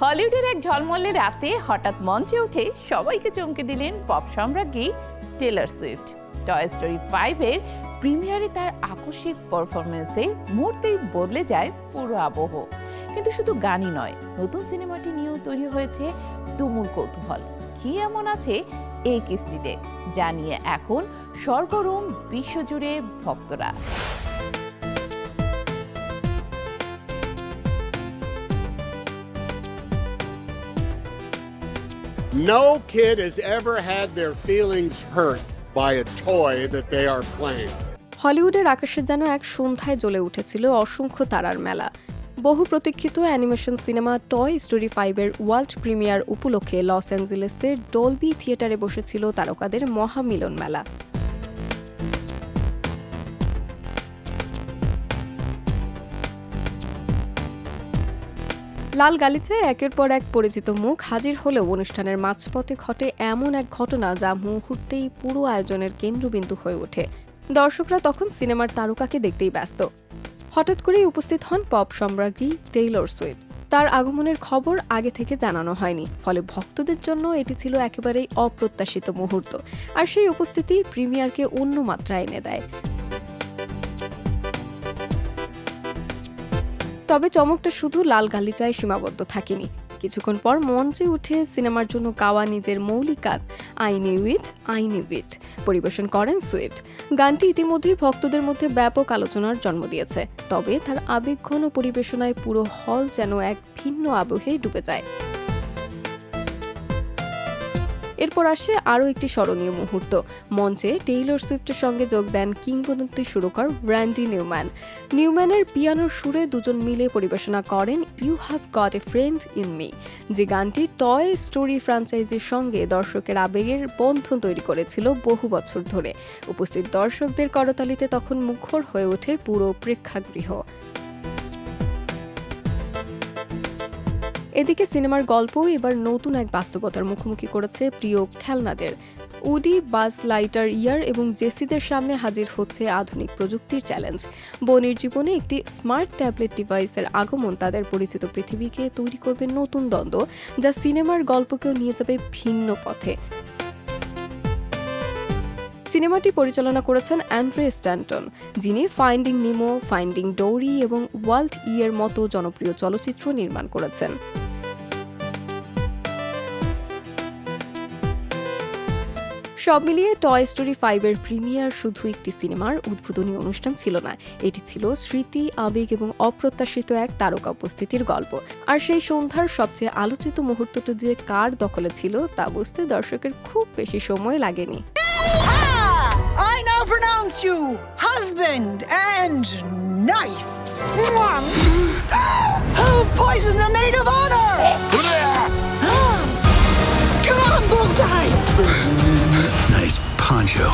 হলিউডের এক ঝলমলে রাতে হঠাৎ মঞ্চে উঠে সবাইকে চমকে দিলেন পপ সম্রাজ্ঞী টেলর সুইফট। টয় স্টোরি 5 এর প্রিমিয়ারে তার আকস্মিক পারফরমেন্সে মুহূর্তেই বদলে যায় পুরো আবহ। কিন্তু শুধু গানই নয়, নতুন সিনেমাটি নিয়েও তৈরি হয়েছে তুমুল কৌতূহল। কি এমন আছে এই কিস্তিতে, জানিয়ে এখন সরগরম বিশ্বজুড়ে ভক্তরা। No kid has ever had their feelings hurt by a toy that they are playing. হলিউডের আকাশে যেন এক সন্ধ্যায় জ্বলে উঠেছিল অসংখ্য তারার মেলা। বহু প্রতীক্ষিত অ্যানিমেশন সিনেমা টয় স্টোরি 5 এর ওয়ার্ল্ড প্রিমিয়ার উপলক্ষে লস অ্যাঞ্জেলেসের ডলবি থিয়েটারে বসেছিল তারকাদের মহামিলন মেলা। লাল গালিচায় একের পর এক পরিচিত মুখ হাজির হলেও অনুষ্ঠানের মাঝপথে ঘটে এমন এক ঘটনা যা মুহূর্তেই পুরো আয়োজনের কেন্দ্রবিন্দু হয়ে ওঠে। দর্শকরা তখন সিনেমার তারকাকে দেখতেই ব্যস্ত। হঠাৎ করেই উপস্থিত হন পপ সম্রাজ্ঞী টেইলর সুইফট। তার আগমনের খবর আগে থেকে জানানো হয়নি, ফলে ভক্তদের জন্য এটি ছিল একেবারেই অপ্রত্যাশিত মুহূর্ত। আর সেই উপস্থিতি প্রিমিয়ারকে অন্য মাত্রায় এনে দেয়। তবে চমকটা শুধু লাল গালিচায় সীমাবদ্ধ থাকেনি। কিছুক্ষণ পর মঞ্চে উঠে সিনেমার জন্য গাওয়া নিজের মৌলিক গান আই নিউ ইট পরিবেশন করেন সুইফট। গানটি ইতিমধ্যেই ভক্তদের মধ্যে ব্যাপক আলোচনার জন্ম দিয়েছে। তবে তার আবেগঘন পরিবেশনায় পুরো হল যেন এক ভিন্ন আবহে ডুবে যায়। এরপর আসে আরও একটি স্মরণীয় মুহূর্ত। মঞ্চে টেইলর সুইফটের সঙ্গে যোগ দেন কিংবদন্তি সুরকার র্যান্ডি নিউম্যানের পিয়ানোর সুরে দুজন মিলে পরিবেশনা করেন you have got a friend in me, যে গানটি টয় স্টোরি ফ্র্যাঞ্চাইজির সঙ্গে দর্শকের আবেগের বন্ধন তৈরি করেছিল বহু বছর ধরে। উপস্থিত দর্শকদের করতালিতে তখন মুখর হয়ে ওঠে পুরো প্রেক্ষাগৃহ। এদিকে সিনেমার গল্পও এবার নতুন এক বাস্তবতার মুখোমুখি করেছে প্রিয় খেলনাদের। উডি, বাজ লাইটার ইয়ার এবং জেসিদের সামনে হাজির হচ্ছে আধুনিক প্রযুক্তির চ্যালেঞ্জ। বনির জীবনে একটি স্মার্ট ট্যাবলেট ডিভাইসের আগমন তাদের পরিচিত পৃথিবীকে তৈরি করবে নতুন দ্বন্দ্ব, যা সিনেমার গল্পকেও নিয়ে যাবে ভিন্ন পথে। সিনেমাটি পরিচালনা করেছেন অ্যান্ড্রে স্ট্যান্টন, যিনি ফাইন্ডিং নিমো, ফাইন্ডিং ডোরি এবং ওয়াল্ট এর মতো জনপ্রিয় চলচ্চিত্র নির্মাণ করেছেন। সব মিলিয়ে টয় স্টোরি 5 এর প্রিমিয়ার শুধু একটি সিনেমার উদ্বোধনী অনুষ্ঠান ছিল না, এটি ছিল স্মৃতি, আবেগ এবং অপ্রত্যাশিত এক তারকা উপস্থিতির গল্প। আর সেই সন্ধ্যার সবচেয়ে আলোচিত মুহূর্তটি যে কার দখলে ছিল তা বুঝতে দর্শকের খুব বেশি সময় লাগেনি। I now pronounce you husband and knife. Oh, poison the maid of honor! Come on, Bullseye! Nice poncho.